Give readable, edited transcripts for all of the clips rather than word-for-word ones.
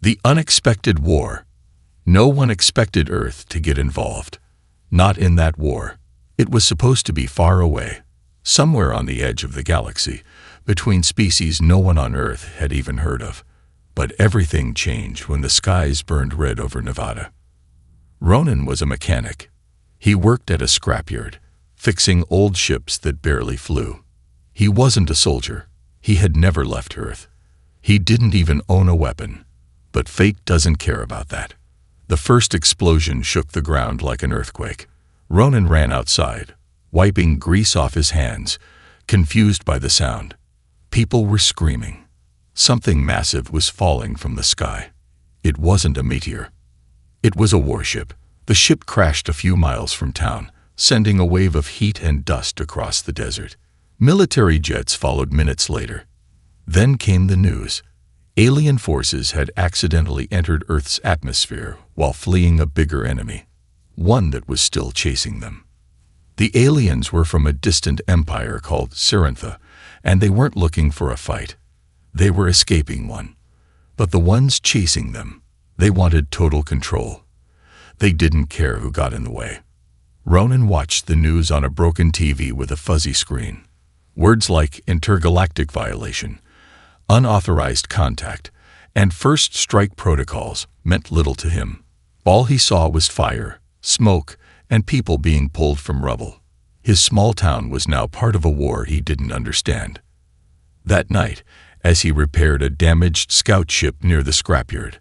The unexpected war. No one expected Earth to get involved. Not in that war. It was supposed to be far away, somewhere on the edge of the galaxy, between species no one on Earth had even heard of. But everything changed when the skies burned red over Nevada. Ronan was a mechanic. He worked at a scrapyard, fixing old ships that barely flew. He wasn't a soldier. He had never left Earth. He didn't even own a weapon. But fate doesn't care about that. The first explosion shook the ground like an earthquake. Ronan ran outside, wiping grease off his hands, confused by the sound. People were screaming. Something massive was falling from the sky. It wasn't a meteor. It was a warship. The ship crashed a few miles from town, sending a wave of heat and dust across the desert. Military jets followed minutes later. Then came the news. Alien forces had accidentally entered Earth's atmosphere while fleeing a bigger enemy, one that was still chasing them. The aliens were from a distant empire called Cerintha, and they weren't looking for a fight. They were escaping one. But the ones chasing them, they wanted total control. They didn't care who got in the way. Ronan watched the news on a broken TV with a fuzzy screen. Words like intergalactic violation, unauthorized contact, and first strike protocols meant little to him. All he saw was fire, smoke, and people being pulled from rubble. His small town was now part of a war he didn't understand. That night, as he repaired a damaged scout ship near the scrapyard,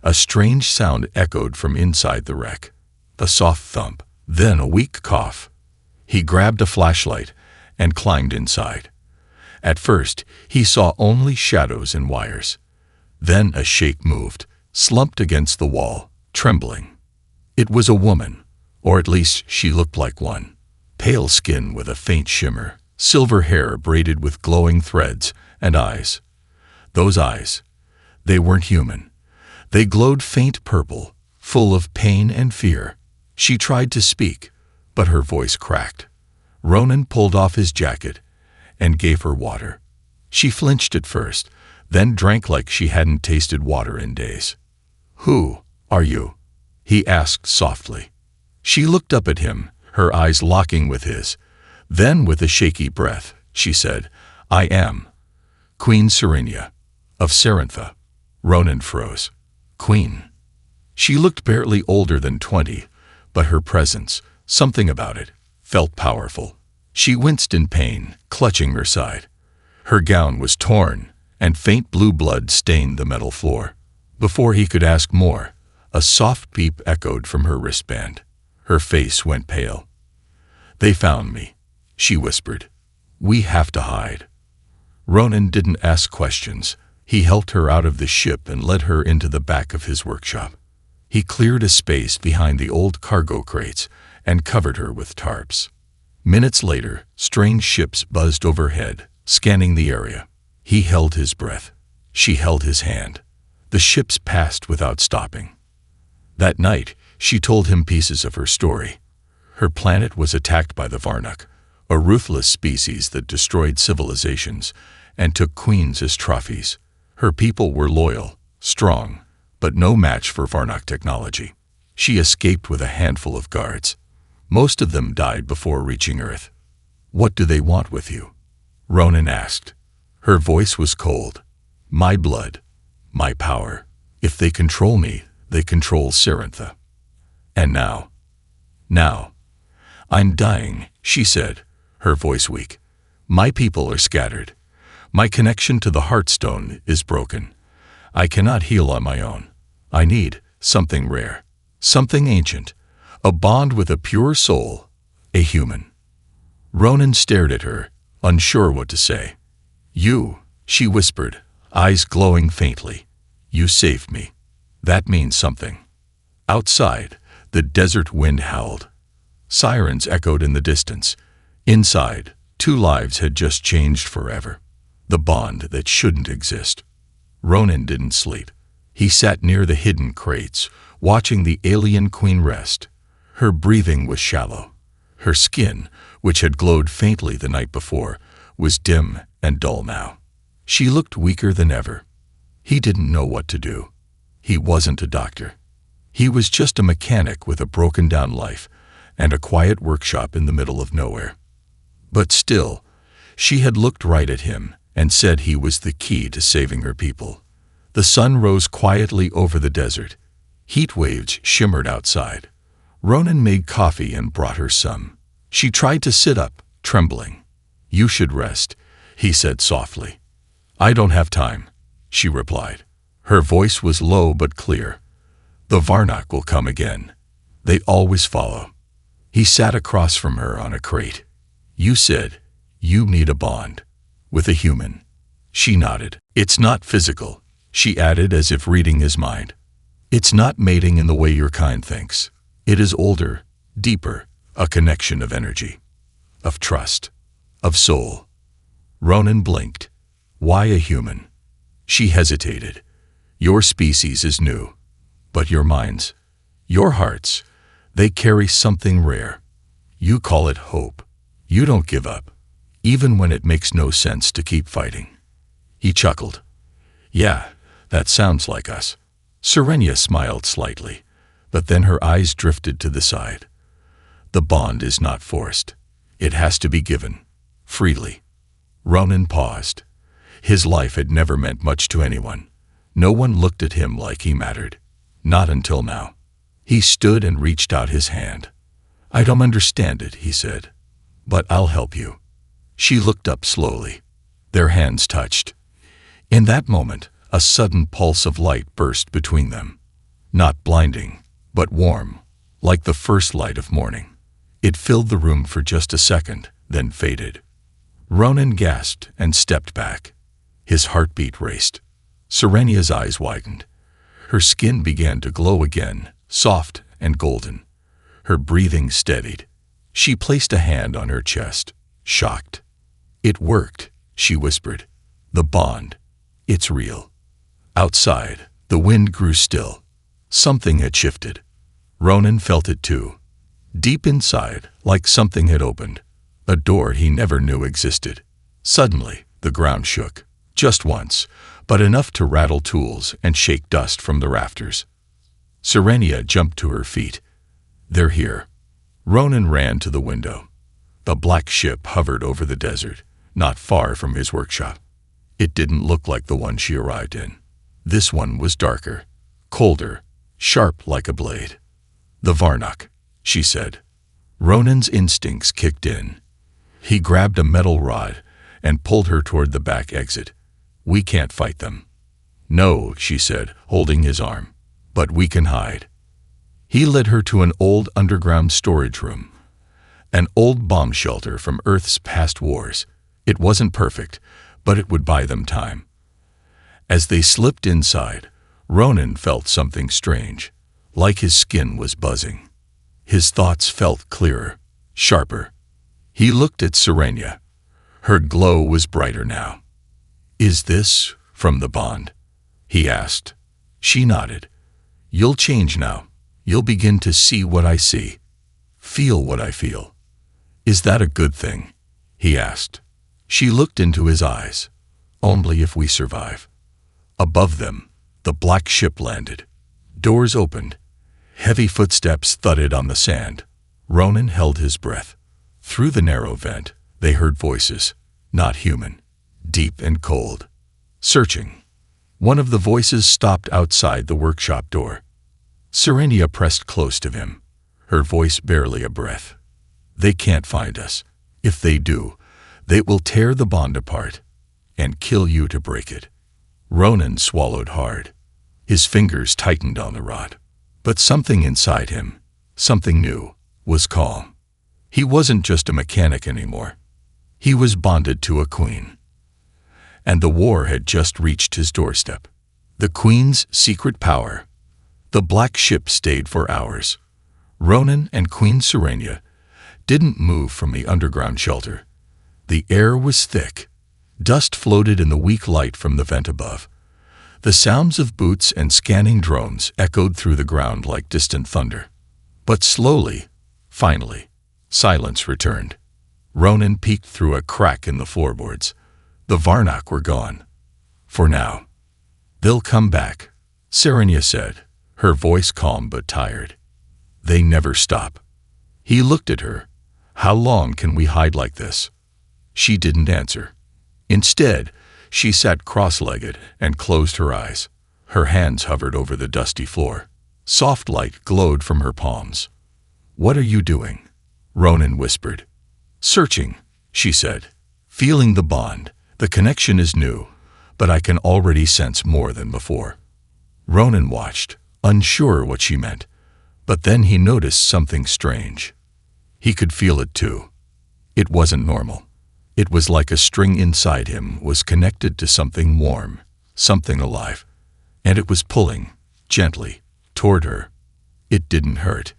a strange sound echoed from inside the wreck. A soft thump, then a weak cough. He grabbed a flashlight and climbed inside. At first, he saw only shadows and wires. Then a shape moved, slumped against the wall, trembling. It was a woman, or at least she looked like one. Pale skin with a faint shimmer, silver hair braided with glowing threads, and eyes. Those eyes, they weren't human. They glowed faint purple, full of pain and fear. She tried to speak, but her voice cracked. Ronan pulled off his jacket and gave her water. She flinched at first, then drank like she hadn't tasted water in days. "Who are you?" he asked softly. She looked up at him, her eyes locking with his. Then, with a shaky breath, she said, "I am Queen Serenia of Cerintha." Ronan froze. Queen. She looked barely older than 20, but her presence, something about it, felt powerful. She winced in pain, clutching her side. Her gown was torn, and faint blue blood stained the metal floor. Before he could ask more, a soft beep echoed from her wristband. Her face went pale. "They found me," she whispered. "We have to hide." Ronan didn't ask questions. He helped her out of the ship and led her into the back of his workshop. He cleared a space behind the old cargo crates and covered her with tarps. Minutes later, strange ships buzzed overhead, scanning the area. He held his breath. She held his hand. The ships passed without stopping. That night, she told him pieces of her story. Her planet was attacked by the Varnuk, a ruthless species that destroyed civilizations and took queens as trophies. Her people were loyal, strong, but no match for Varnuk technology. She escaped with a handful of guards. Most of them died before reaching Earth. "What do they want with you?" Ronan asked. Her voice was cold. "My blood, my power. If they control me, they control Cerintha. And now, I'm dying," she said, her voice weak. "My people are scattered. My connection to the Heartstone is broken. I cannot heal on my own. I need something rare, something ancient, a bond with a pure soul, a human." Ronan stared at her, unsure what to say. "You," she whispered, eyes glowing faintly. "You saved me. That means something." Outside, the desert wind howled. Sirens echoed in the distance. Inside, 2 lives had just changed forever. The bond that shouldn't exist. Ronan didn't sleep. He sat near the hidden crates, watching the alien queen rest. Her breathing was shallow. Her skin, which had glowed faintly the night before, was dim and dull now. She looked weaker than ever. He didn't know what to do. He wasn't a doctor. He was just a mechanic with a broken-down life and a quiet workshop in the middle of nowhere. But still, she had looked right at him and said he was the key to saving her people. The sun rose quietly over the desert. Heat waves shimmered outside. Ronan made coffee and brought her some. She tried to sit up, trembling. "You should rest," he said softly. "I don't have time," she replied. Her voice was low but clear. "The Varnak will come again. They always follow." He sat across from her on a crate. "You said you need a bond with a human." She nodded. "It's not physical," she added as if reading his mind. "It's not mating in the way your kind thinks. It is older, deeper, a connection of energy, of trust, of soul." Ronan blinked. "Why a human?" She hesitated. "Your species is new, but your minds, your hearts, they carry something rare. You call it hope. You don't give up, even when it makes no sense to keep fighting." He chuckled. "Yeah, that sounds like us." Serenia smiled slightly, but then her eyes drifted to the side. "The bond is not forced. It has to be given, freely." Ronan paused. His life had never meant much to anyone. No one looked at him like he mattered. Not until now. He stood and reached out his hand. "I don't understand it," he said, "but I'll help you." She looked up slowly. Their hands touched. In that moment, a sudden pulse of light burst between them. Not blinding, but warm, like the first light of morning. It filled the room for just a second, then faded. Ronan gasped and stepped back. His heartbeat raced. Serenia's eyes widened. Her skin began to glow again, soft and golden. Her breathing steadied. She placed a hand on her chest, shocked. "It worked," she whispered. "The bond. It's real." Outside, the wind grew still. Something had shifted. Ronan felt it too. Deep inside, like something had opened. A door he never knew existed. Suddenly, the ground shook. Just once, but enough to rattle tools and shake dust from the rafters. Serenia jumped to her feet. "They're here." Ronan ran to the window. The black ship hovered over the desert, not far from his workshop. It didn't look like the one she arrived in. This one was darker, colder, sharp like a blade. "The Varnak," she said. Ronan's instincts kicked in. He grabbed a metal rod and pulled her toward the back exit. "We can't fight them." "No," she said, holding his arm, "but we can hide." He led her to an old underground storage room, an old bomb shelter from Earth's past wars. It wasn't perfect, but it would buy them time. As they slipped inside, Ronan felt something strange, like his skin was buzzing. His thoughts felt clearer, sharper. He looked at Serenia. Her glow was brighter now. "Is this from the bond?" he asked. She nodded. "You'll change now. You'll begin to see what I see, feel what I feel." "Is that a good thing?" he asked. She looked into his eyes. "Only if we survive." Above them, the black ship landed. Doors opened. Heavy footsteps thudded on the sand. Ronan held his breath. Through the narrow vent, they heard voices, not human, deep and cold. Searching. One of the voices stopped outside the workshop door. Serenia pressed close to him, her voice barely a breath. "They can't find us. If they do, they will tear the bond apart and kill you to break it." Ronan swallowed hard. His fingers tightened on the rod. But something inside him, something new, was calm. He wasn't just a mechanic anymore. He was bonded to a queen. And the war had just reached his doorstep. The queen's secret power. The black ship stayed for hours. Ronan and Queen Serenia didn't move from the underground shelter. The air was thick. Dust floated in the weak light from the vent above. The sounds of boots and scanning drones echoed through the ground like distant thunder. But slowly, finally, silence returned. Ronan peeked through a crack in the floorboards. The Varnak were gone. For now. "They'll come back," Serenia said, her voice calm but tired. They never stop. He looked at her. How long can we hide like this? She didn't answer. Instead, she sat cross-legged and closed her eyes. Her hands hovered over the dusty floor. Soft light glowed from her palms. What are you doing? Ronan whispered. Searching, she said. Feeling the bond. The connection is new, but I can already sense more than before. Ronan watched, unsure what she meant, but then he noticed something strange. He could feel it too. It wasn't normal. It was like a string inside him was connected to something warm, something alive, and it was pulling, gently, toward her. It didn't hurt.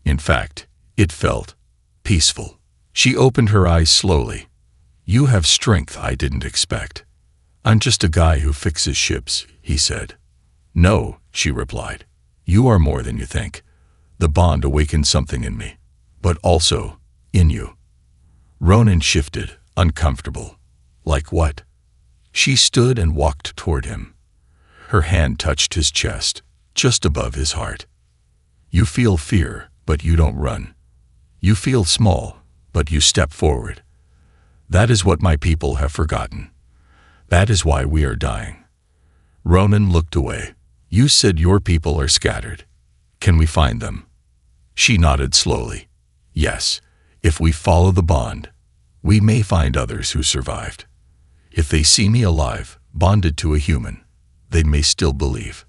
In fact, it felt peaceful. She opened her eyes slowly. You have strength I didn't expect. I'm just a guy who fixes ships, he said. No, she replied. You are more than you think. The bond awakened something in me, but also in you. Ronan shifted, uncomfortable. Like what? She stood and walked toward him. Her hand touched his chest, just above his heart. You feel fear, but you don't run. You feel small, but you step forward. That is what my people have forgotten. That is why we are dying. Ronan looked away. You said your people are scattered. Can we find them? She nodded slowly. Yes, if we follow the bond, we may find others who survived. If they see me alive, bonded to a human, they may still believe.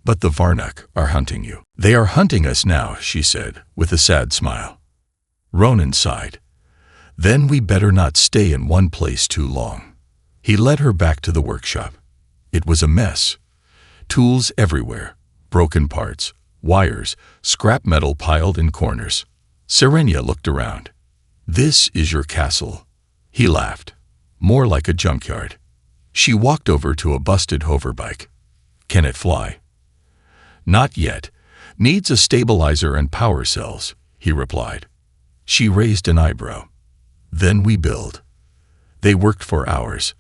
But the Varnak are hunting you. They are hunting us now, she said, with a sad smile. Ronan sighed. Then we better not stay in one place too long. He led her back to the workshop. It was a mess. Tools everywhere, broken parts, wires, scrap metal piled in corners. Serenia looked around. This is your castle. He laughed. More like a junkyard. She walked over to a busted hoverbike. Can it fly? Not yet. Needs a stabilizer and power cells, he replied. She raised an eyebrow. Then we build. They worked for hours.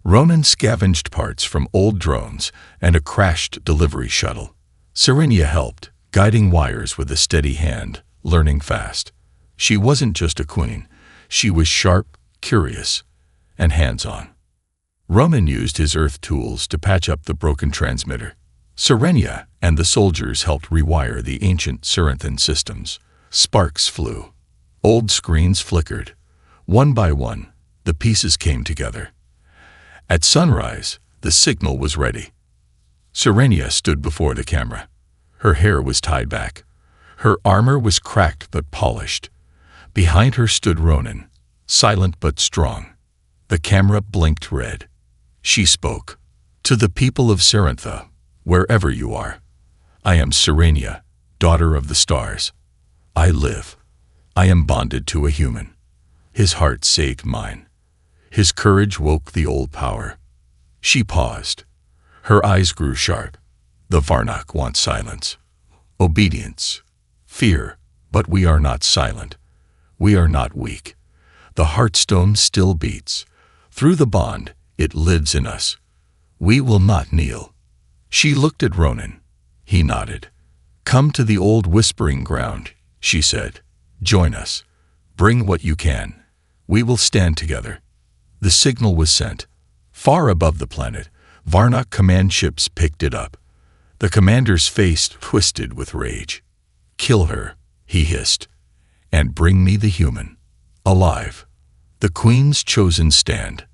Ronan scavenged parts from old drones and a crashed delivery shuttle. Serenia helped, guiding wires with a steady hand, learning fast. She wasn't just a queen. She was sharp, curious, and hands-on. Ronan used his earth tools to patch up the broken transmitter. Serenia and the soldiers helped rewire the ancient Cerinthan systems. Sparks flew. Old screens flickered. One by one, the pieces came together. At sunrise, the signal was ready. Serenia stood before the camera. Her hair was tied back. Her armor was cracked but polished. Behind her stood Ronan, silent but strong. The camera blinked red. She spoke. To the people of Cerintha, wherever you are, I am Serenia, daughter of the stars. I live. I am bonded to a human. His heart saved mine. His courage woke the old power. She paused. Her eyes grew sharp. The Varnak want silence. Obedience. Fear. But we are not silent. We are not weak. The heartstone still beats. Through the bond, it lives in us. We will not kneel. She looked at Ronan. He nodded. Come to the old whispering ground, she said. Join us. Bring what you can. We will stand together. The signal was sent. Far above the planet, Varnak command ships picked it up. The commander's face twisted with rage. Kill her, he hissed, and bring me the human, alive. The Queen's chosen stand.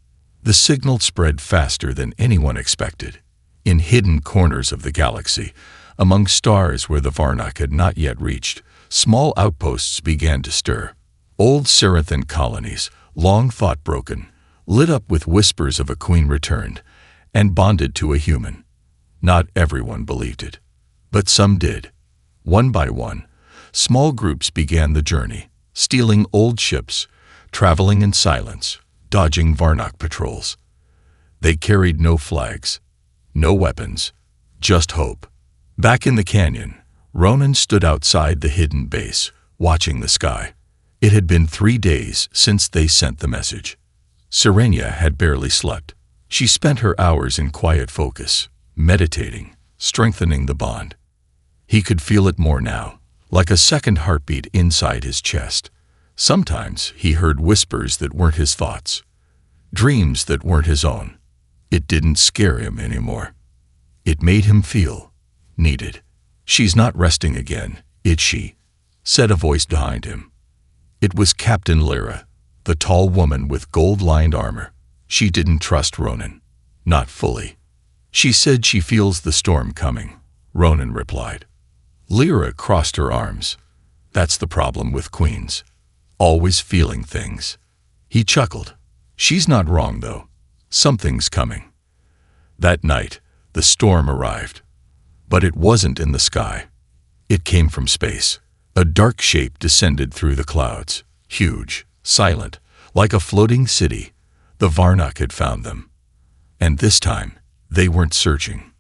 The signal spread faster than anyone expected. In hidden corners of the galaxy, among stars where the Varnak had not yet reached, small outposts began to stir. Old Cerinthan colonies, long thought broken, lit up with whispers of a queen returned and bonded to a human. Not everyone believed it, but some did. One by one, small groups began the journey, stealing old ships, traveling in silence, dodging Varnak patrols. They carried no flags, no weapons, just hope. Back in the canyon, Ronan stood outside the hidden base, watching the sky. It had been 3 days since they sent the message. Serenia had barely slept. She spent her hours in quiet focus, meditating, strengthening the bond. He could feel it more now, like a second heartbeat inside his chest. Sometimes he heard whispers that weren't his thoughts, dreams that weren't his own. It didn't scare him anymore. It made him feel needed. "She's not resting again, is she?" said a voice behind him. It was Captain Lyra, the tall woman with gold-lined armor. She didn't trust Ronan. Not fully. "She said she feels the storm coming," Ronan replied. Lyra crossed her arms. "That's the problem with queens. Always feeling things." He chuckled. "She's not wrong, though. Something's coming." That night, the storm arrived. But it wasn't in the sky. It came from space. A dark shape descended through the clouds. Huge, silent, like a floating city. The Varnak had found them. And this time, they weren't searching.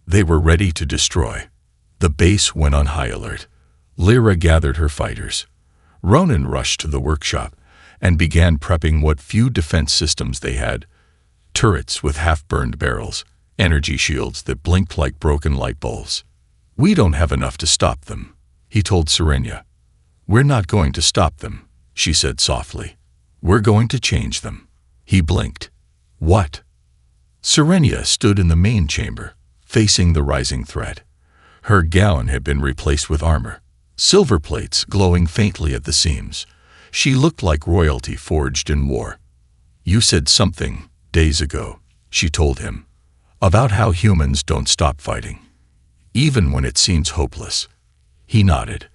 They were ready to destroy. The base went on high alert. Lyra gathered her fighters. Ronan rushed to the workshop and began prepping what few defense systems they had. Turrets with half-burned barrels, energy shields that blinked like broken light bulbs. "We don't have enough to stop them," he told Serenia. "We're not going to stop them," she said softly. "We're going to change them." He blinked. "What?" Serenia stood in the main chamber, facing the rising threat. Her gown had been replaced with armor, silver plates glowing faintly at the seams. She looked like royalty forged in war. "You said something days ago," she told him, "about how humans don't stop fighting, even when it seems hopeless." He nodded.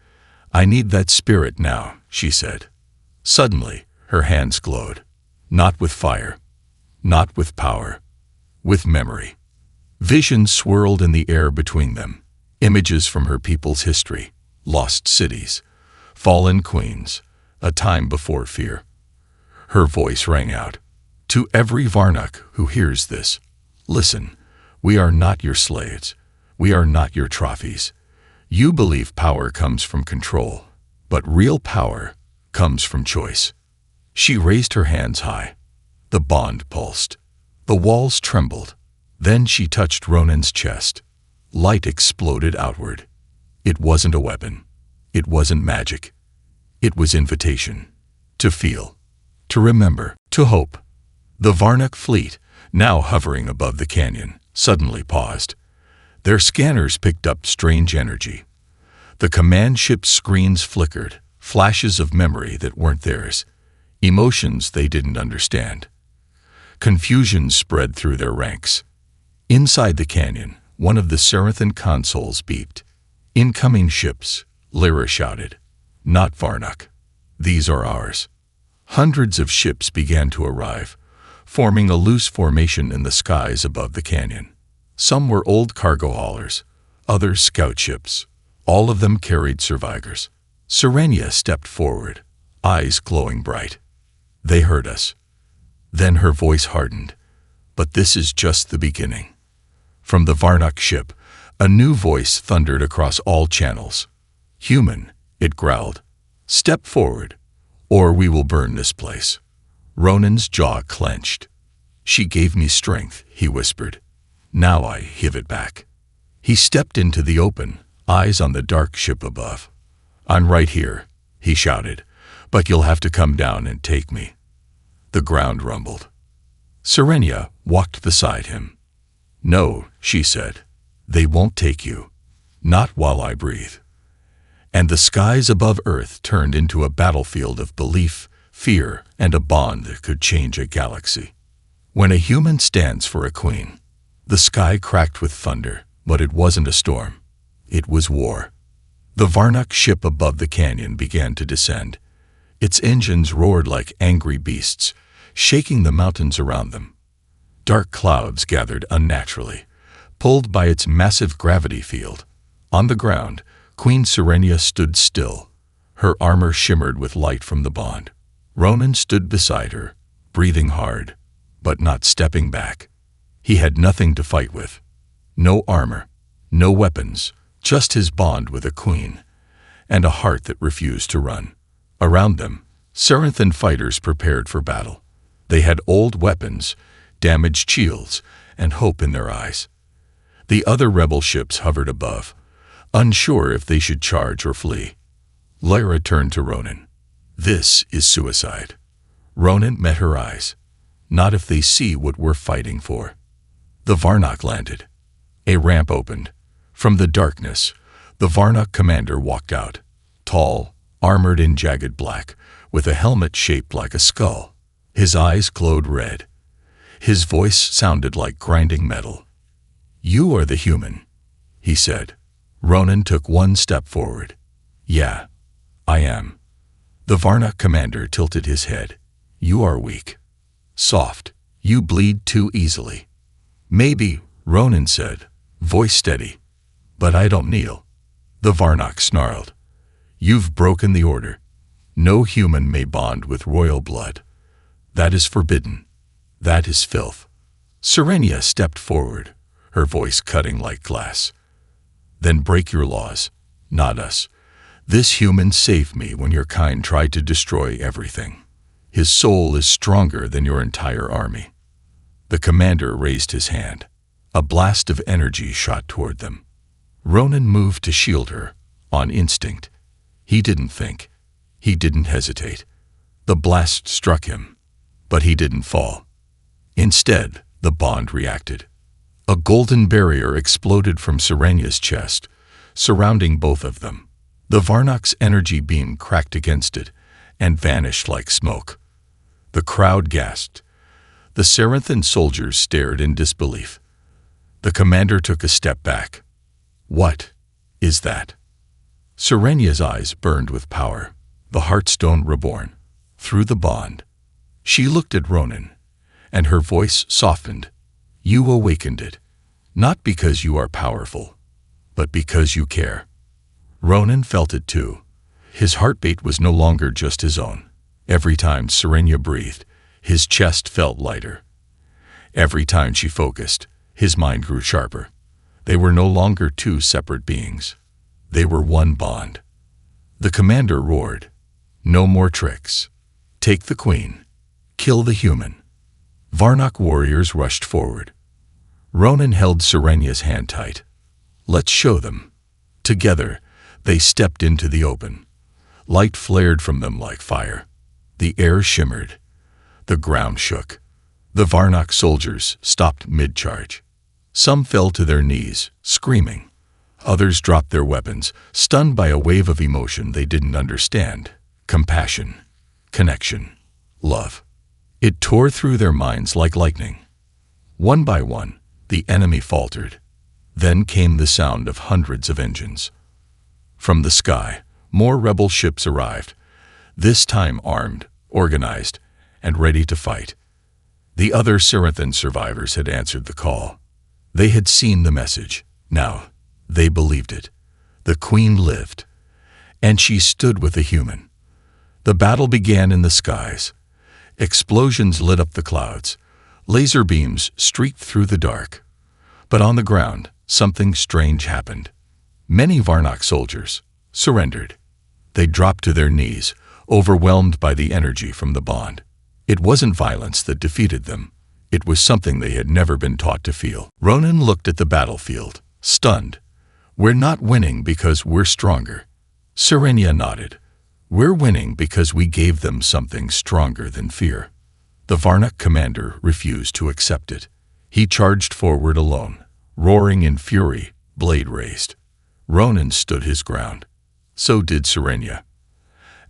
"I need that spirit now," she said. Suddenly, her hands glowed. Not with fire, not with power, with memory. Visions swirled in the air between them, images from her people's history, lost cities, fallen queens, a time before fear. Her voice rang out. "To every Varnak who hears this, listen, we are not your slaves. We are not your trophies. You believe power comes from control, but real power comes from choice." She raised her hands high. The bond pulsed. The walls trembled. Then she touched Ronan's chest. Light exploded outward. It wasn't a weapon. It wasn't magic. It was invitation. To feel. To remember. To hope. The Varnak fleet, now hovering above the canyon, suddenly paused. Their scanners picked up strange energy. The command ship's screens flickered, flashes of memory that weren't theirs, emotions they didn't understand. Confusion spread through their ranks. Inside the canyon, one of the Seraphin consoles beeped. "Incoming ships," Lyra shouted. "Not Varnak. These are ours." Hundreds of ships began to arrive, forming a loose formation in the skies above the canyon. Some were old cargo haulers, others scout ships. All of them carried survivors. Serenia stepped forward, eyes glowing bright. "They heard us." Then her voice hardened. "But this is just the beginning." From the Varnak ship, a new voice thundered across all channels. "Human," it growled, "step forward, or we will burn this place." Ronan's jaw clenched. "She gave me strength," he whispered. "Now I give it back." He stepped into the open, eyes on the dark ship above. "I'm right here," he shouted, "but you'll have to come down and take me." The ground rumbled. Serenia walked beside him. "No," she said, "they won't take you. Not while I breathe." And the skies above Earth turned into a battlefield of belief, fear, and a bond that could change a galaxy. When a human stands for a queen, the sky cracked with thunder, but it wasn't a storm. It was war. The Varnak ship above the canyon began to descend. Its engines roared like angry beasts, shaking the mountains around them. Dark clouds gathered unnaturally, pulled by its massive gravity field. On the ground, Queen Serenia stood still. Her armor shimmered with light from the bond. Ronan stood beside her, breathing hard, but not stepping back. He had nothing to fight with. No armor, no weapons, just his bond with a queen, and a heart that refused to run. Around them, Seraphin fighters prepared for battle. They had old weapons, damaged shields, and hope in their eyes. The other rebel ships hovered above, unsure if they should charge or flee. Lyra turned to Ronan. "This is suicide." Ronan met her eyes. "Not if they see what we're fighting for." The Varnock landed. A ramp opened. From the darkness, the Varnock commander walked out, tall, armored in jagged black, with a helmet shaped like a skull. His eyes glowed red. His voice sounded like grinding metal. "You are the human," he said. Ronan took one step forward. "Yeah, I am." The Varnock commander tilted his head. "You are weak. Soft. You bleed too easily." "Maybe," Ronan said, voice steady. "But I don't kneel." The Varnock snarled. "You've broken the order. No human may bond with royal blood. That is forbidden. That is filth." Serenia stepped forward, her voice cutting like glass. "Then break your laws, not us. This human saved me when your kind tried to destroy everything. His soul is stronger than your entire army." The commander raised his hand. A blast of energy shot toward them. Ronan moved to shield her, on instinct. He didn't think. He didn't hesitate. The blast struck him, but he didn't fall. Instead, the bond reacted. A golden barrier exploded from Serenia's chest, surrounding both of them. The Varnock's energy beam cracked against it and vanished like smoke. The crowd gasped. The Serenthan soldiers stared in disbelief. The commander took a step back. "What is that?" Serenia's eyes burned with power, the Heartstone reborn, through the bond. She looked at Ronan, and her voice softened. "You awakened it, not because you are powerful, but because you care." Ronan felt it too. His heartbeat was no longer just his own. Every time Serenia breathed, his chest felt lighter. Every time she focused, his mind grew sharper. They were no longer two separate beings. They were one bond. The commander roared, "No more tricks. Take the queen. Kill the human." Varnock warriors rushed forward. Ronan held Serenia's hand tight. "Let's show them." Together, they stepped into the open. Light flared from them like fire. The air shimmered. The ground shook. The Varnock soldiers stopped mid-charge. Some fell to their knees, screaming. Others dropped their weapons, stunned by a wave of emotion they didn't understand. Compassion, connection, love. It tore through their minds like lightning. One by one, the enemy faltered. Then came the sound of hundreds of engines. From the sky, more rebel ships arrived, this time armed, organized, and ready to fight. The other Serenthan survivors had answered the call. They had seen the message. Now, they believed it. The queen lived, and she stood with the human. The battle began in the skies. Explosions lit up the clouds. Laser beams streaked through the dark. But on the ground, something strange happened. Many Varnock soldiers surrendered. They dropped to their knees, overwhelmed by the energy from the bond. It wasn't violence that defeated them. It was something they had never been taught to feel. Ronan looked at the battlefield, stunned. "We're not winning because we're stronger." Serenia nodded. "We're winning because we gave them something stronger than fear." The Varnock commander refused to accept it. He charged forward alone, roaring in fury, blade raised. Ronan stood his ground. So did Serenia.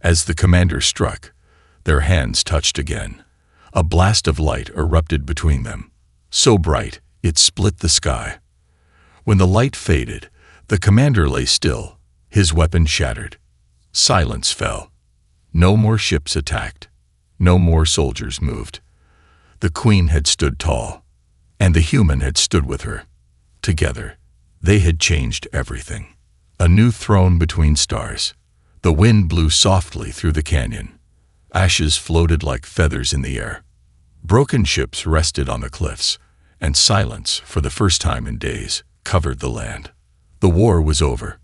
As the commander struck, their hands touched again. A blast of light erupted between them, so bright it split the sky. When the light faded, the commander lay still, his weapon shattered. Silence fell. No more ships attacked. No more soldiers moved. The queen had stood tall, and the human had stood with her. Together, they had changed everything. A new throne between stars. The wind blew softly through the canyon. Ashes floated like feathers in the air. Broken ships rested on the cliffs, and silence, for the first time in days, covered the land. The war was over.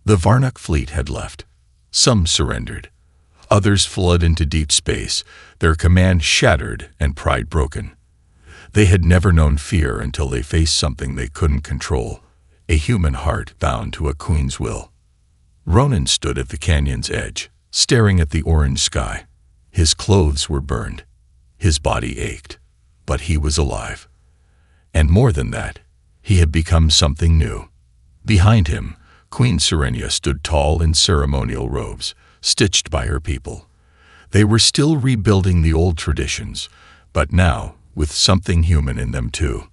The Varnock fleet had left. Some surrendered. Others fled into deep space, their command shattered and pride broken. They had never known fear until they faced something they couldn't control, a human heart bound to a queen's will. Ronan stood at the canyon's edge, staring at the orange sky. His clothes were burned. His body ached. But he was alive. And more than that, he had become something new. Behind him, Queen Serenia stood tall in ceremonial robes, stitched by her people. They were still rebuilding the old traditions, but now with something human in them too.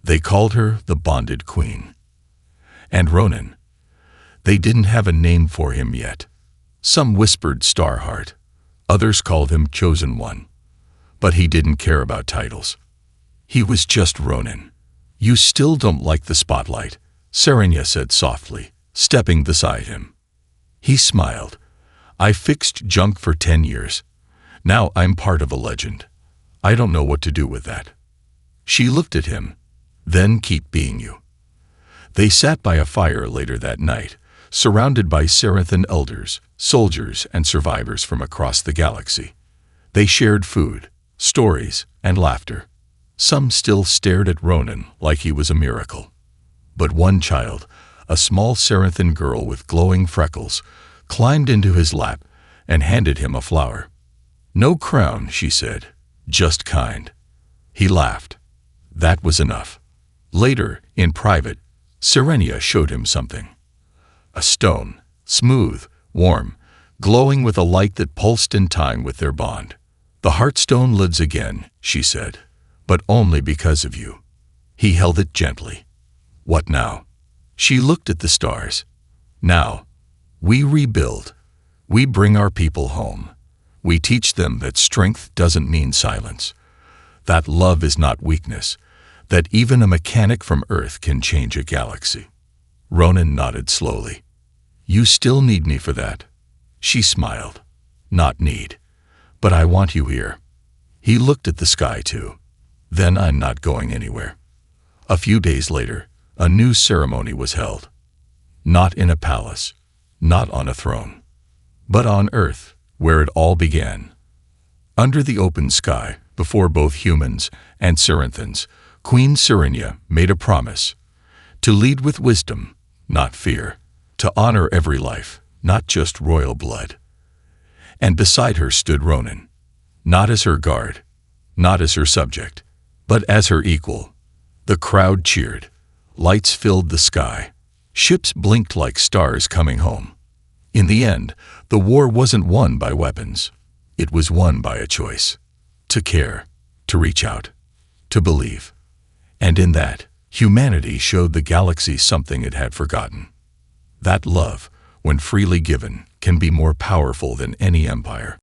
They called her the Bonded Queen. And Ronan, they didn't have a name for him yet. Some whispered Starheart. Others called him Chosen One. But he didn't care about titles. He was just Ronan. You still don't like the spotlight, Serenia said softly, stepping beside him. He smiled. I fixed junk for 10 years. Now I'm part of a legend. I don't know what to do with that. She looked at him. Then keep being you. They sat by a fire later that night, surrounded by Seraphin elders, soldiers, and survivors from across the galaxy. They shared food, stories, and laughter. Some still stared at Ronan like he was a miracle. But one child, a small Seraphin girl with glowing freckles, climbed into his lap and handed him a flower. No crown, she said, just kind. He laughed. That was enough. Later, in private, Serenia showed him something. A stone, smooth, warm, glowing with a light that pulsed in time with their bond. The Heartstone lives again, she said, but only because of you. He held it gently. What now? She looked at the stars. Now, we rebuild. We bring our people home. We teach them that strength doesn't mean silence, that love is not weakness, that even a mechanic from Earth can change a galaxy. Ronan nodded slowly. You still need me for that. She smiled. Not need. But I want you here. He looked at the sky too. Then I'm not going anywhere. A few days later, a new ceremony was held. Not in a palace, not on a throne, but on Earth, where it all began. Under the open sky, before both humans and Seraphins, Queen Serenia made a promise to lead with wisdom, not fear, to honor every life, not just royal blood. And beside her stood Ronan, not as her guard, not as her subject, but as her equal. The crowd cheered. Lights filled the sky. Ships blinked like stars coming home. In the end, the war wasn't won by weapons. It was won by a choice. To care, to reach out, to believe. And in that, humanity showed the galaxy something it had forgotten. That love, when freely given, can be more powerful than any empire.